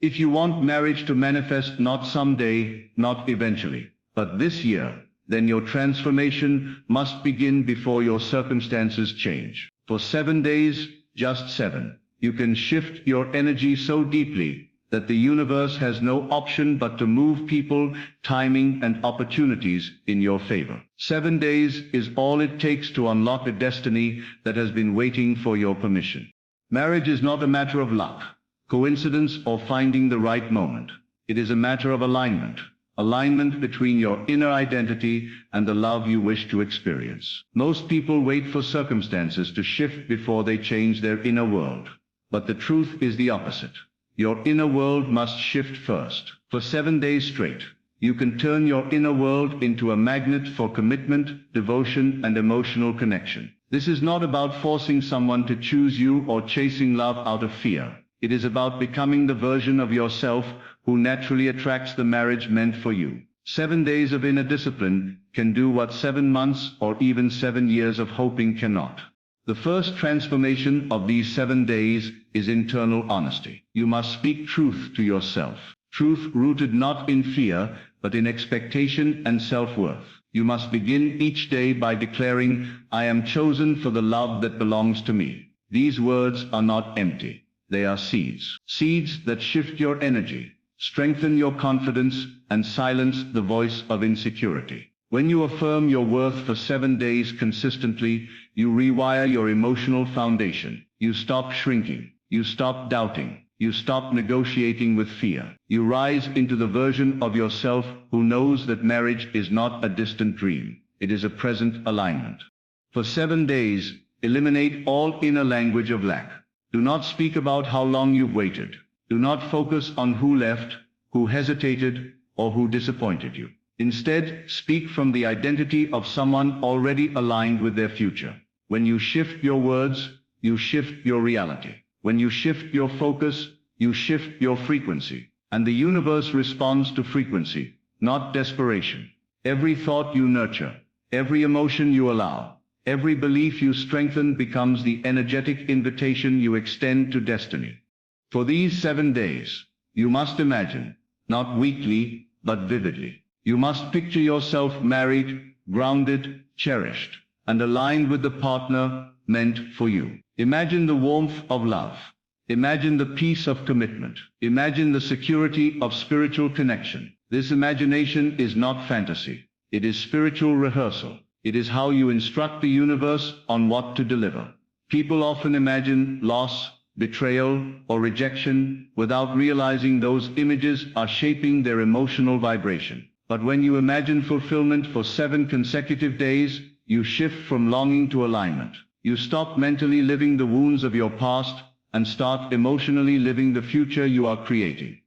If you want marriage to manifest not someday, not eventually, but this year, then your transformation must begin before your circumstances change. For 7 days, just 7, you can shift your energy so deeply that the universe has no option but to move people, timing, and opportunities in your favor. 7 days is all it takes to unlock a destiny that has been waiting for your permission. Marriage is not a matter of luck, coincidence, or finding the right moment. It is a matter of alignment. Alignment between your inner identity and the love you wish to experience. Most people wait for circumstances to shift before they change their inner world. But the truth is the opposite. Your inner world must shift first. For 7 days straight, you can turn your inner world into a magnet for commitment, devotion, and emotional connection. This is not about forcing someone to choose you or chasing love out of fear. It is about becoming the version of yourself who naturally attracts the marriage meant for you. 7 days of inner discipline can do what 7 months or even 7 years of hoping cannot. The first transformation of these 7 days is internal honesty. You must speak truth to yourself. Truth rooted not in fear, but in expectation and self-worth. You must begin each day by declaring, "I am chosen for the love that belongs to me." These words are not empty. They are seeds. Seeds that shift your energy, strengthen your confidence, and silence the voice of insecurity. When you affirm your worth for 7 days consistently, you rewire your emotional foundation. You stop shrinking. You stop doubting. You stop negotiating with fear. You rise into the version of yourself who knows that marriage is not a distant dream. It is a present alignment. For 7 days, eliminate all inner language of lack. Do not speak about how long you've waited. Do not focus on who left, who hesitated, or who disappointed you. Instead, speak from the identity of someone already aligned with their future. When you shift your words, you shift your reality. When you shift your focus, you shift your frequency. And the universe responds to frequency, not desperation. Every thought you nurture, every emotion you allow, every belief you strengthen becomes the energetic invitation you extend to destiny. For these 7 days, you must imagine, not weakly, but vividly. You must picture yourself married, grounded, cherished, and aligned with the partner meant for you. Imagine the warmth of love. Imagine the peace of commitment. Imagine the security of spiritual connection. This imagination is not fantasy. It is spiritual rehearsal. It is how you instruct the universe on what to deliver. People often imagine loss, betrayal, or rejection without realizing those images are shaping their emotional vibration. But when you imagine fulfillment for 7 consecutive days, you shift from longing to alignment. You stop mentally living the wounds of your past and start emotionally living the future you are creating.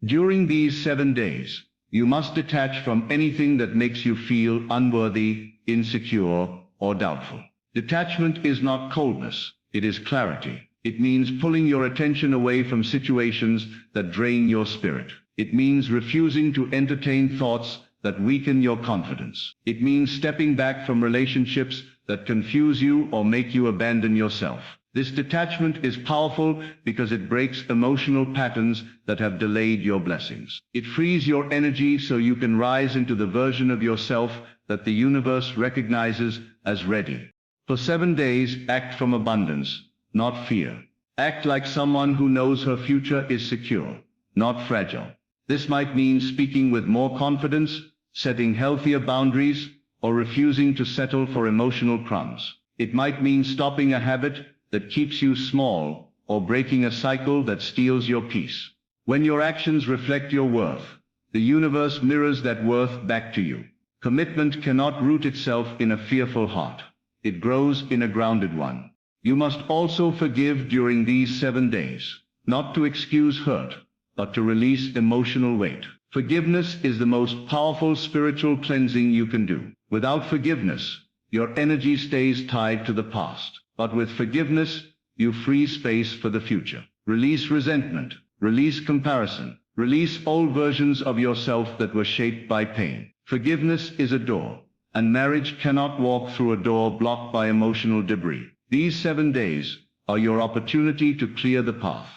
During these 7 days, you must detach from anything that makes you feel unworthy, insecure, or doubtful. Detachment is not coldness, it is clarity. It means pulling your attention away from situations that drain your spirit. It means refusing to entertain thoughts that weaken your confidence. It means stepping back from relationships that confuse you or make you abandon yourself. This detachment is powerful because it breaks emotional patterns that have delayed your blessings. It frees your energy so you can rise into the version of yourself that the universe recognizes as ready. For 7 days, act from abundance, not fear. Act like someone who knows her future is secure, not fragile. This might mean speaking with more confidence, setting healthier boundaries, or refusing to settle for emotional crumbs. It might mean stopping a habit that keeps you small, or breaking a cycle that steals your peace. When your actions reflect your worth, the universe mirrors that worth back to you. Commitment cannot root itself in a fearful heart. It grows in a grounded one. You must also forgive during these 7 days, not to excuse hurt, but to release emotional weight. Forgiveness is the most powerful spiritual cleansing you can do. Without forgiveness, your energy stays tied to the past. But with forgiveness, you free space for the future. Release resentment, release comparison, release old versions of yourself that were shaped by pain. Forgiveness is a door, and marriage cannot walk through a door blocked by emotional debris. These 7 days are your opportunity to clear the path.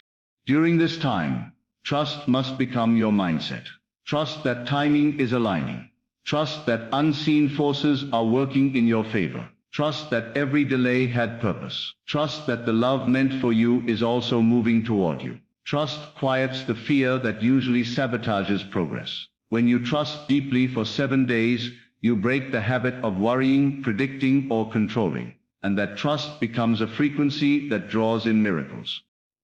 During this time, Trust must become your mindset. Trust that timing is aligning. Trust that unseen forces are working in your favor. Trust that every delay had purpose. Trust that the love meant for you is also moving toward you. Trust quiets the fear that usually sabotages progress. When you trust deeply for 7 days, you break the habit of worrying, predicting, or controlling, and that trust becomes a frequency that draws in miracles.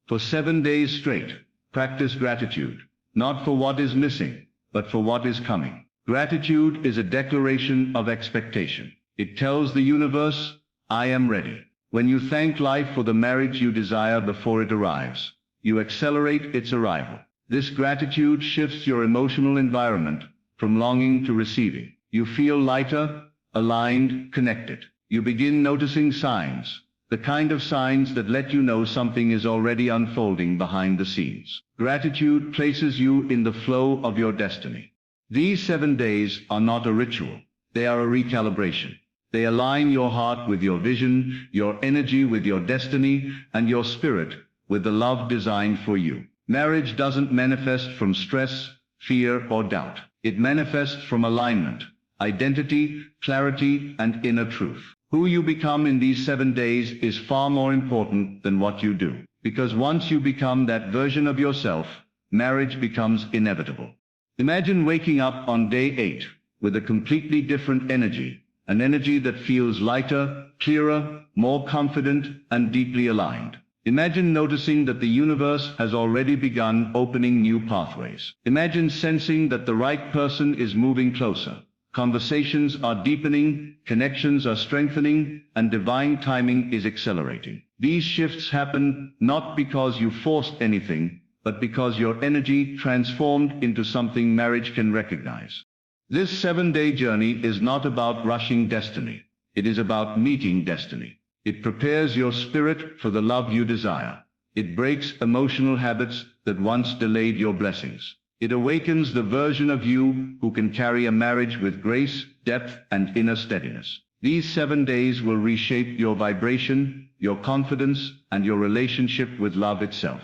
For 7 days straight, practice gratitude, not for what is missing, but for what is coming. Gratitude is a declaration of expectation. It tells the universe, I am ready. When you thank life for the marriage you desire before it arrives, you accelerate its arrival. This gratitude shifts your emotional environment from longing to receiving. You feel lighter, aligned, connected. You begin noticing signs, the kind of signs that let you know something is already unfolding behind the scenes. Gratitude places you in the flow of your destiny. These 7 days are not a ritual. They are a recalibration. They align your heart with your vision, your energy with your destiny, and your spirit with the love designed for you. Marriage doesn't manifest from stress, fear, or doubt. It manifests from alignment, identity, clarity, and inner truth. Who you become in these 7 days is far more important than what you do. Because once you become that version of yourself, marriage becomes inevitable. Imagine waking up on day 8 with a completely different energy, an energy that feels lighter, clearer, more confident, and deeply aligned. Imagine noticing that the universe has already begun opening new pathways. Imagine sensing that the right person is moving closer. Conversations are deepening, connections are strengthening, and divine timing is accelerating. These shifts happen not because you forced anything, but because your energy transformed into something marriage can recognize. This 7-day journey is not about rushing destiny. It is about meeting destiny. It prepares your spirit for the love you desire. It breaks emotional habits that once delayed your blessings. It awakens the version of you who can carry a marriage with grace, depth, and inner steadiness. These 7 days will reshape your vibration, your confidence, and your relationship with love itself.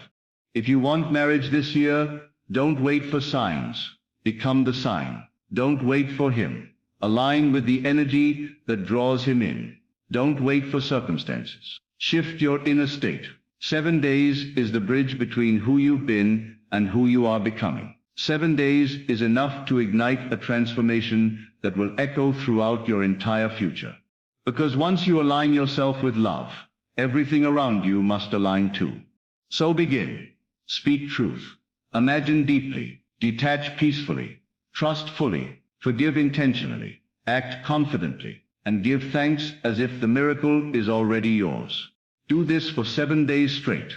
If you want marriage this year, don't wait for signs. Become the sign. Don't wait for him. Align with the energy that draws him in. Don't wait for circumstances. Shift your inner state. 7 days is the bridge between who you've been and who you are becoming. 7 days is enough to ignite a transformation that will echo throughout your entire future. Because once you align yourself with love, everything around you must align too. So begin. Speak truth. Imagine deeply. Detach peacefully. Trust fully. Forgive intentionally. Act confidently. And give thanks as if the miracle is already yours. Do this for 7 days straight.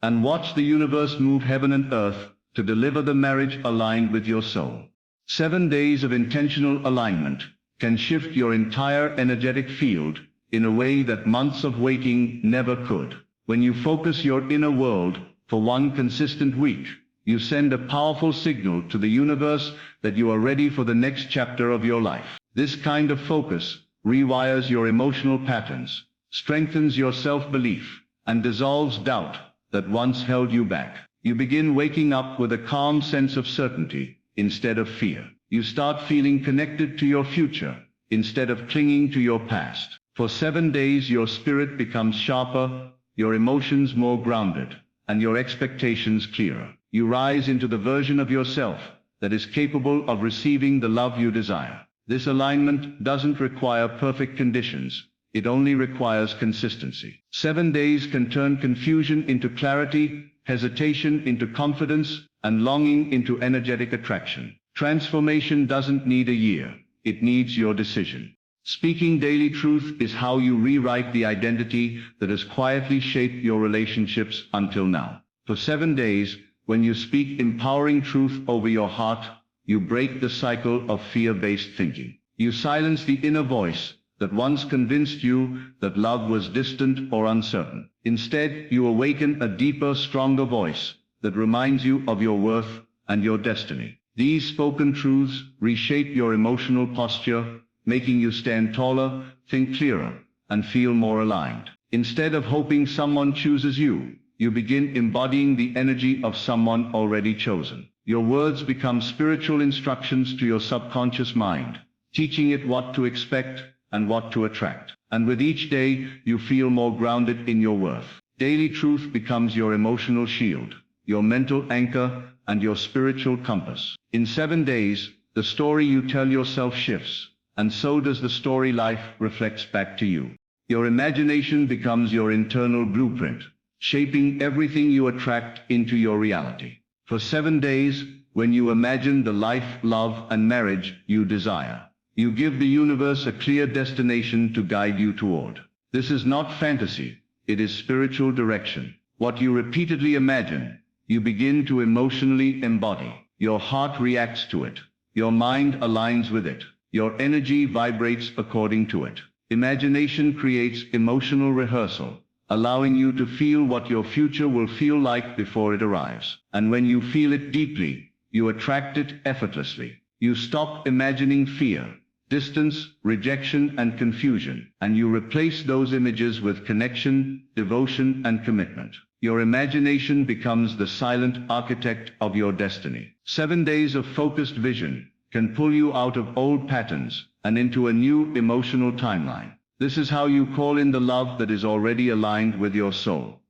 And watch the universe move heaven and earth to deliver the marriage aligned with your soul. 7 days of intentional alignment can shift your entire energetic field in a way that months of waiting never could. When you focus your inner world for one consistent week, you send a powerful signal to the universe that you are ready for the next chapter of your life. This kind of focus rewires your emotional patterns, strengthens your self-belief, and dissolves doubt that once held you back. You begin waking up with a calm sense of certainty instead of fear. You start feeling connected to your future instead of clinging to your past. For 7 days your spirit becomes sharper, your emotions more grounded, and your expectations clearer. You rise into the version of yourself that is capable of receiving the love you desire. This alignment doesn't require perfect conditions. It only requires consistency. 7 days can turn confusion into clarity, hesitation into confidence, and longing into energetic attraction. Transformation doesn't need a year. It needs your decision. Speaking daily truth is how you rewrite the identity that has quietly shaped your relationships until now. For 7 days, when you speak empowering truth over your heart, you break the cycle of fear-based thinking. You silence the inner voice that once convinced you that love was distant or uncertain. Instead, you awaken a deeper, stronger voice that reminds you of your worth and your destiny. These spoken truths reshape your emotional posture, making you stand taller, think clearer, and feel more aligned. Instead of hoping someone chooses you, you begin embodying the energy of someone already chosen. Your words become spiritual instructions to your subconscious mind, teaching it what to expect and what to attract. And with each day, you feel more grounded in your worth. Daily truth becomes your emotional shield, your mental anchor, and your spiritual compass. In 7 days, the story you tell yourself shifts, and so does the story life reflects back to you. Your imagination becomes your internal blueprint, shaping everything you attract into your reality. For 7 days, when you imagine the life, love, and marriage you desire, you give the universe a clear destination to guide you toward. This is not fantasy, it is spiritual direction. What you repeatedly imagine, you begin to emotionally embody. Your heart reacts to it. Your mind aligns with it. Your energy vibrates according to it. Imagination creates emotional rehearsal, allowing you to feel what your future will feel like before it arrives. And when you feel it deeply, you attract it effortlessly. You stop imagining fear, distance, rejection, and confusion, and you replace those images with connection, devotion, and commitment. Your imagination becomes the silent architect of your destiny. 7 days of focused vision can pull you out of old patterns and into a new emotional timeline. This is how you call in the love that is already aligned with your soul.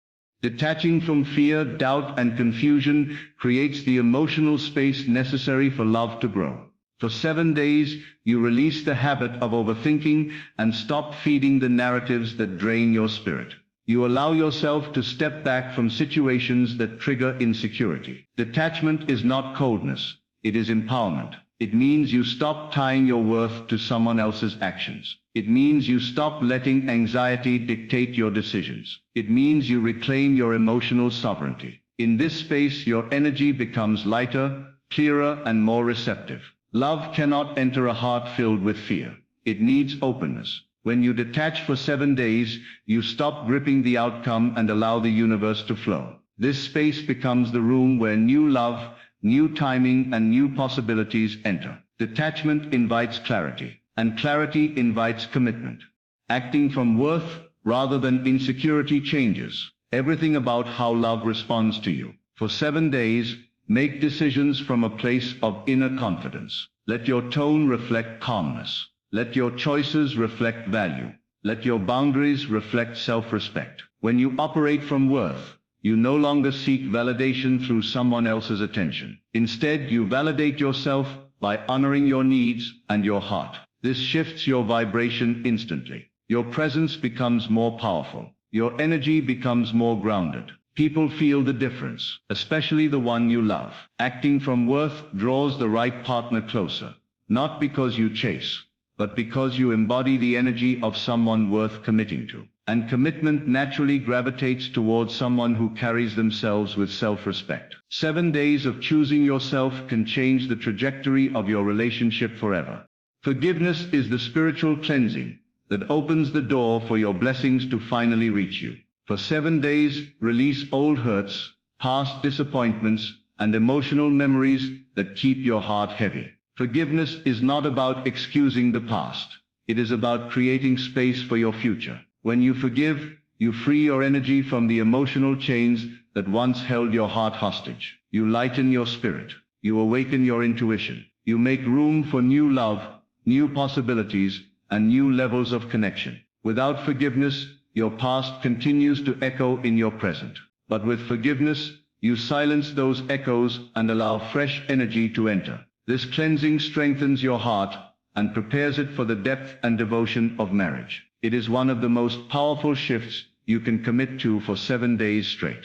Detaching from fear, doubt, and confusion creates the emotional space necessary for love to grow. For 7 days, you release the habit of overthinking and stop feeding the narratives that drain your spirit. You allow yourself to step back from situations that trigger insecurity. Detachment is not coldness, it is empowerment. It means you stop tying your worth to someone else's actions. It means you stop letting anxiety dictate your decisions. It means you reclaim your emotional sovereignty. In this space, your energy becomes lighter, clearer, and more receptive. Love cannot enter a heart filled with fear. It needs openness. When you detach for 7 days, you stop gripping the outcome and allow the universe to flow. This space becomes the room where new love, new timing, and new possibilities enter. Detachment invites clarity, and clarity invites commitment. Acting from worth rather than insecurity changes everything about how love responds to you. For 7 days, make decisions from a place of inner confidence. Let your tone reflect calmness. Let your choices reflect value. Let your boundaries reflect self-respect. When you operate from worth, you no longer seek validation through someone else's attention. Instead, you validate yourself by honoring your needs and your heart. This shifts your vibration instantly. Your presence becomes more powerful. Your energy becomes more grounded. People feel the difference, especially the one you love. Acting from worth draws the right partner closer, not because you chase, but because you embody the energy of someone worth committing to. And commitment naturally gravitates towards someone who carries themselves with self-respect. 7 days of choosing yourself can change the trajectory of your relationship forever. Forgiveness is the spiritual cleansing that opens the door for your blessings to finally reach you. For 7 days, release old hurts, past disappointments, and emotional memories that keep your heart heavy. Forgiveness is not about excusing the past. It is about creating space for your future. When you forgive, you free your energy from the emotional chains that once held your heart hostage. You lighten your spirit. You awaken your intuition. You make room for new love, new possibilities, and new levels of connection. Without forgiveness, your past continues to echo in your present. But with forgiveness, you silence those echoes and allow fresh energy to enter. This cleansing strengthens your heart and prepares it for the depth and devotion of marriage. It is one of the most powerful shifts you can commit to for 7 days straight.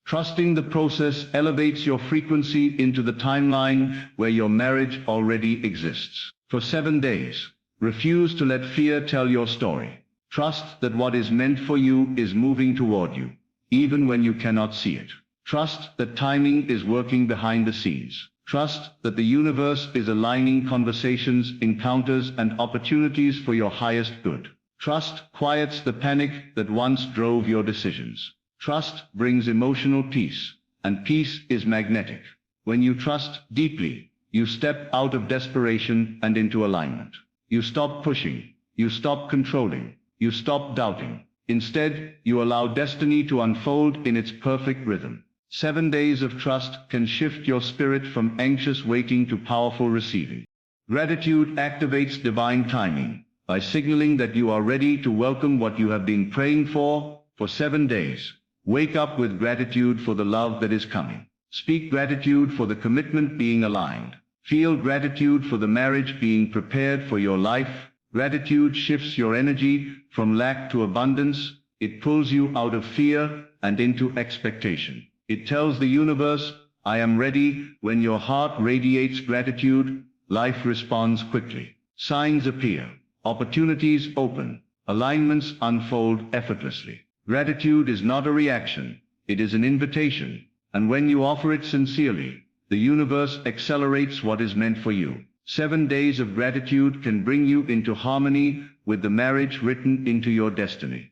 Trusting the process elevates your frequency into the timeline where your marriage already exists. For 7 days, refuse to let fear tell your story. Trust that what is meant for you is moving toward you, even when you cannot see it. Trust that timing is working behind the scenes. Trust that the universe is aligning conversations, encounters, and opportunities for your highest good. Trust quiets the panic that once drove your decisions. Trust brings emotional peace, and peace is magnetic. When you trust deeply, you step out of desperation and into alignment. You stop pushing. You stop controlling. You stop doubting. Instead, you allow destiny to unfold in its perfect rhythm. 7 days of trust can shift your spirit from anxious waiting to powerful receiving. Gratitude activates divine timing by signaling that you are ready to welcome what you have been praying for 7 days. Wake up with gratitude for the love that is coming. Speak gratitude for the commitment being aligned. Feel gratitude for the marriage being prepared for your life. Gratitude shifts your energy from lack to abundance. It pulls you out of fear and into expectation. It tells the universe, I am ready. When your heart radiates gratitude, life responds quickly. Signs appear. Opportunities open. Alignments unfold effortlessly. Gratitude is not a reaction. It is an invitation. And when you offer it sincerely, the universe accelerates what is meant for you. 7 days of gratitude can bring you into harmony with the marriage written into your destiny.